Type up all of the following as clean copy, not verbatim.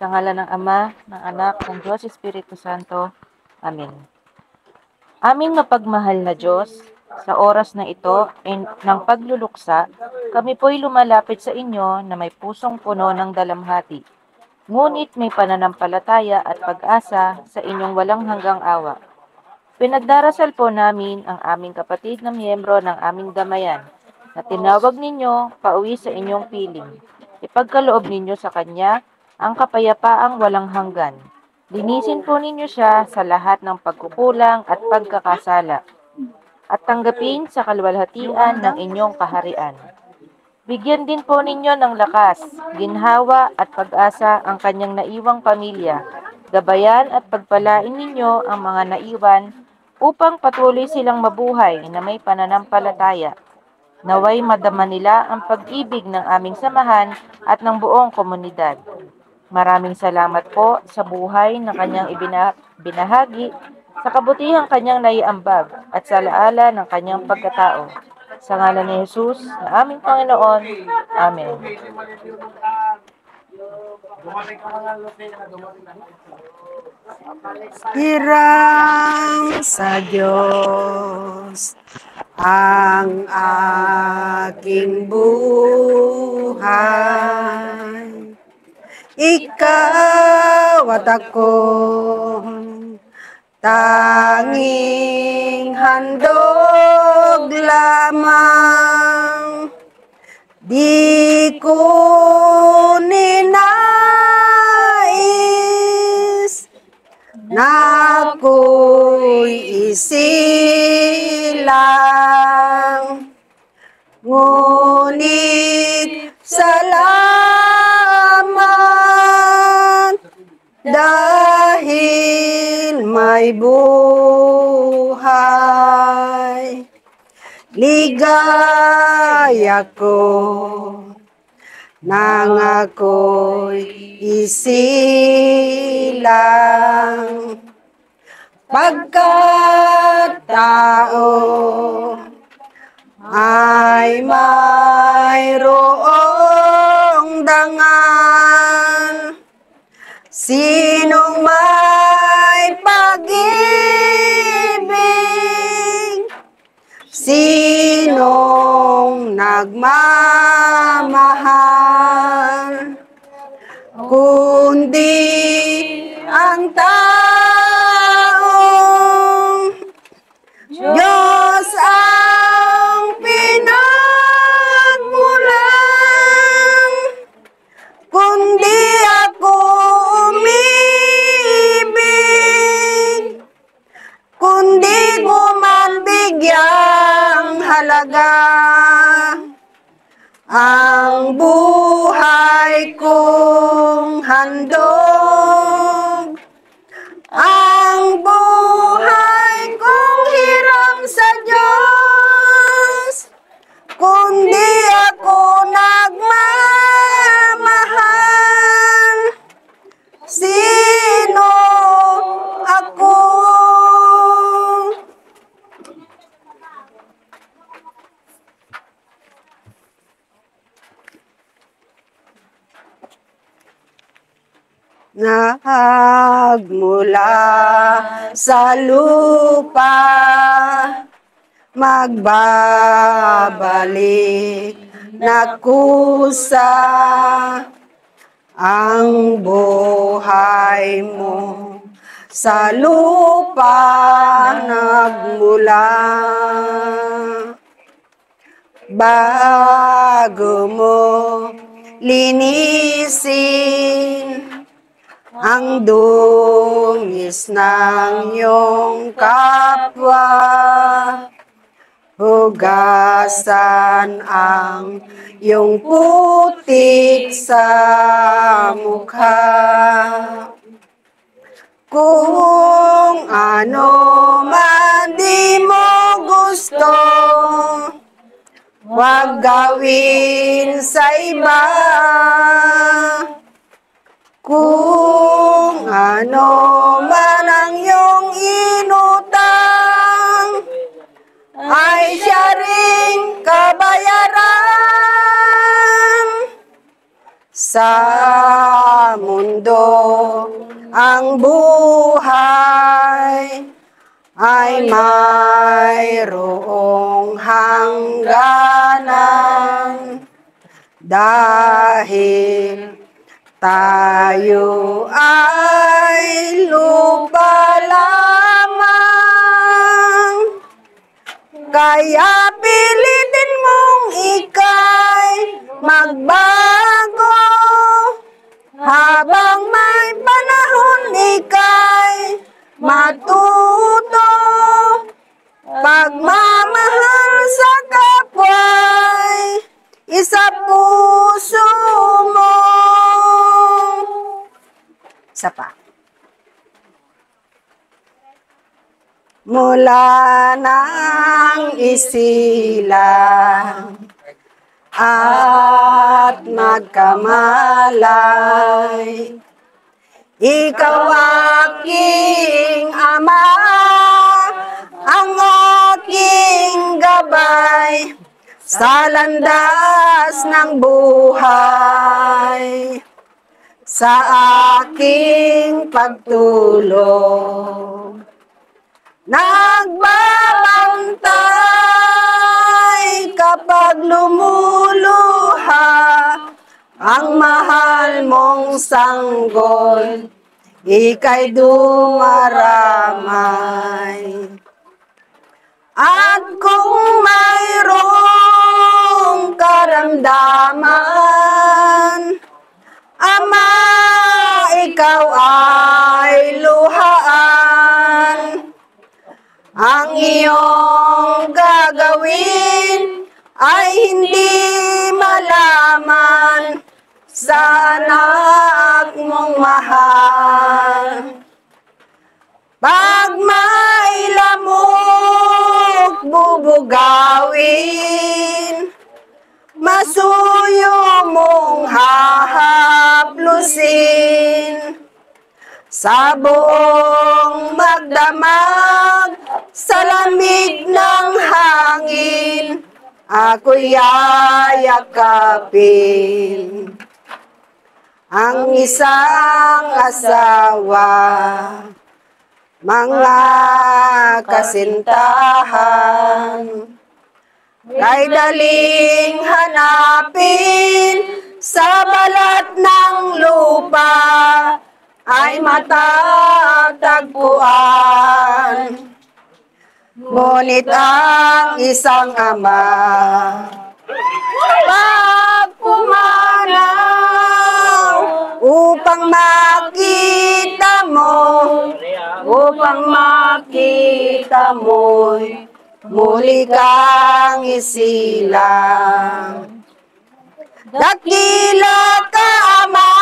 Sa ngalan ng Ama, ng Anak, ng Diyos Espiritu Santo. Amen. Aming mapagmahal na Diyos, sa oras na ito ng pagluluksa, kami po'y lumalapit sa inyo na may pusong puno ng dalamhati. Ngunit may pananampalataya at pag-asa sa inyong walang hanggang awa. Pinagdarasal po namin ang aming kapatid na miyembro ng aming damayan na tinawag ninyo pauwi sa inyong piling. Ipagkaloob ninyo sa kanya ang kapayapaang walang hanggan. Linisin po ninyo siya sa lahat ng pagkukulang at pagkakasala at tanggapin sa kaluwalhatian ng inyong kaharian. Bigyan din po ninyo ng lakas, ginhawa at pag-asa ang kanyang naiwang pamilya. Gabayan at pagpalain ninyo ang mga naiwan upang patuloy silang mabuhay na may pananampalataya. Naway madama nila ang pag-ibig ng aming samahan at ng buong komunidad. Maraming salamat po sa buhay na kanyang binahagi, sa kabutihang kanyang naiambag at sa alaala ng kanyang pagkatao. Sa ngalan ni Jesus na aming Panginoon. Amen. Hiram sa Diyos ang aking buhay. Ikaw at ako, tanging handog lamang. Di ko ninais na ako'y isilang, ngunit salamat dahil may buhay. Ligaya ko nang ako'y isilang, pagkatao ay mayroong dangal. Sinong may pag-ibig, sinong nagmamahal, kundi ang taong Diyos ang pinagmulan. Kundi ako umibig, kundi ko man bigyang halaga ang buhay kong handog, ang buhay kong hiram sa Diyos, kundi ako nagmamahal. Sino ako? Nagmula sa lupa, magbabalik na kusa ang buhay mo sa lupa nagmula. Bago mo linisin ang dungis ng iyong kapwa, hugasan ang iyong putik sa mukha. Kung ano man di mo gusto, huwag gawin sa iba. Kung ano man ang iyong inutang, ay siya ring kabayaran. Sa mundo ang buhay ay mayroong hangganan dahil tayo ay lupa lamang. Kaya pilitin mong ika'y magbago habang may panahon ika'y matuto. Pagmamahal sa kapwa'y isa puso mo. Isa pa. Mula nang isilang at magkamalay, ikaw aking ama, ang aking gabay sa landas ng buhay, sa aking pagtulong. Nagbabantay kapag lumuluha ang mahal mong sanggol, ika'y dumaramay. At kung mayroong karamdaman, Ama, ikaw ay luhaan. Ang iyong gagawin ay hindi malaman sa anak mong mahal. Pag may lamok bubugawin, masuyo mong hahaplusin. Sa buong magdamag, sa lamig ng hangin, ako'y yayakapin. Ang isang asawa, mga kasintahan, kay daling hanapin sa balat ng lupa ay matatagpuan. Ngunit ang isang ama, pag pumanaw upang makita mo'y muli kang isilang. Dakila ka, Ama,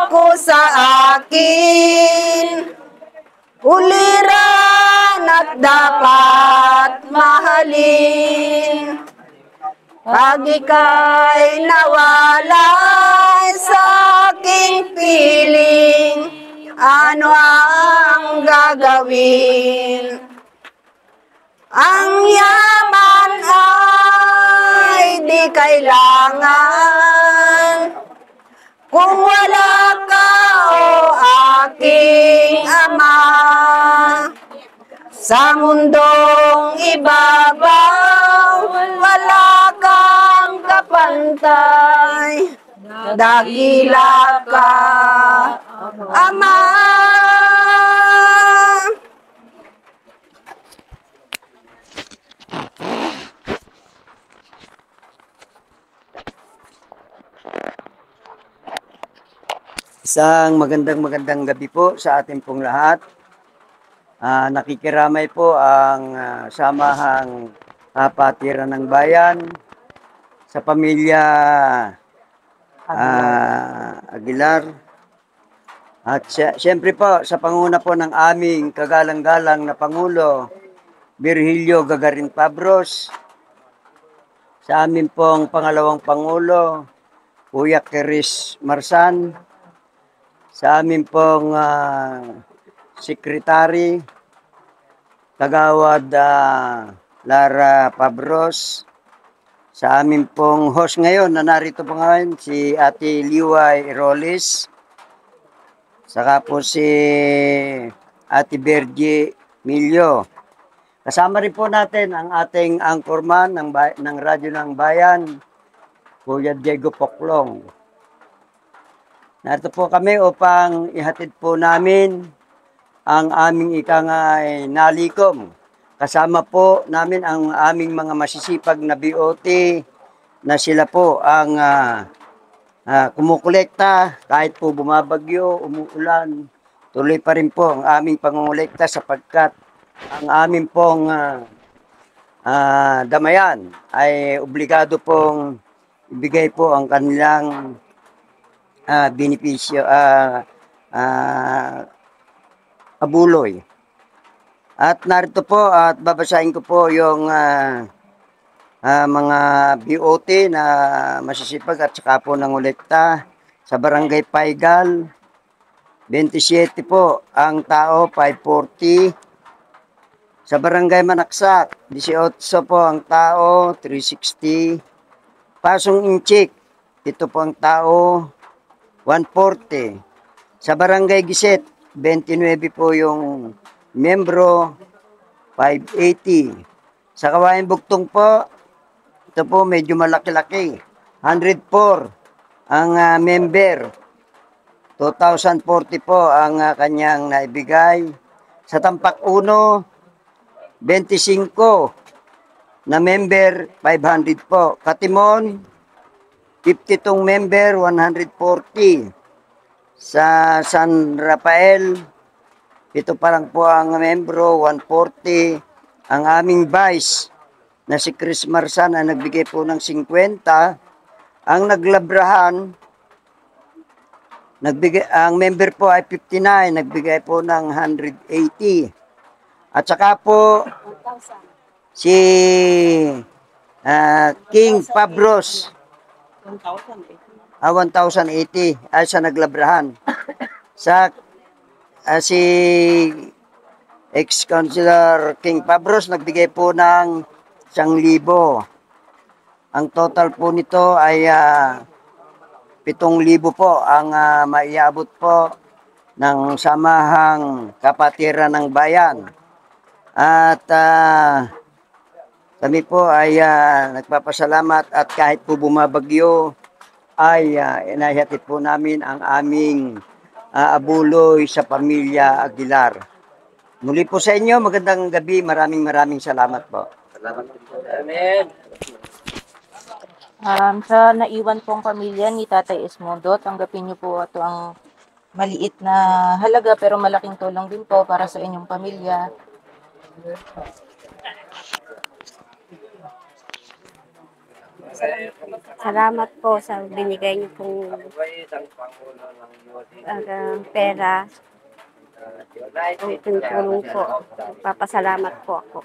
ko sa akin, uliran at dapat mahalin. Pag ika'y nawalay sa aking piling, ano ang gagawin? Ang yaman ay di kailangan kung wala ka, o aking Ama. Sa mundong ibabaw, wala kang kapantay. Dakila ka, Ama. Isang magandang gabi po sa ating pong lahat. Nakikiramay po ang samahang Patiran ng Bayan sa pamilya Aguilar. At siyempre po sa panguna po ng aming kagalang-galang na Pangulo, Virgilio Gagarin Pabros, sa amin pong pangalawang Pangulo, Kuya Keris Marsan, sa amin pong Secretary, Kagawad Lara Pabros, sa amin pong host ngayon na narito po ngayon, si Ate Liway Rolis, Saka po si Ate Bergie Milyo. Kasama rin po natin ang ating anchorman ng Radyo ng Bayan, Kuya Diego Poklong. Narito po kami upang ihatid po namin ang aming nalikom. Kasama po namin ang aming mga masisipag na BOT na sila po ang kumukolekta kahit po bumabagyo, umuulan. Tuloy pa rin po ang aming pangungulekta sapagkat ang aming pong damayan ay obligado pong ibigay po ang kanilang benepisyo, abuloy. At narito po at babasahin ko po yung mga BOT na masisipag at saka po nangolekta sa Barangay Paigal. 27 po ang tao, 540. Sa Barangay Manaksak, 18 po ang tao, 360. Pasong Inchik, ito po ang tao, 140. Sa Barangay Giset, 29 po yung membro, 580. Sa Kawayan Bugtong po, ito po medyo malaki-laki, 104 ang member. 2,040 po ang kanyang naibigay. Sa Tampak 1, 25 na member, 500 po. Katimon, 52 member, 140. Sa San Rafael, ito pa lang po ang membro, 140. Ang aming vice na si Chris Marsan na nagbigay po ng 50. Ang naglabrahan, ang member po ay 59, nagbigay po ng 180. At saka po si King Pabros 1,080 ay sa naglabrahan. Sa si ex-councilor King Pabros nagbigay po ng 1,000. Ang total po nito ay 7,000 po ang maiabot po ng Samahang Kapatiran ng Bayan. At kami po ay nagpapasalamat at kahit po bumabagyo ay inahihatid po namin ang aming abuloy sa pamilya Aguilar. Muli po sa inyo, magandang gabi. Maraming salamat po. Salamat po. Amen. Sa naiwan pong pamilya ni Tatay Esmundo, tanggapin niyo po ito ang maliit na halaga pero malaking tulong din po para sa inyong pamilya. Salamat po sa binigay niyo pong pera. Itong tulong po. Papasalamat po ako.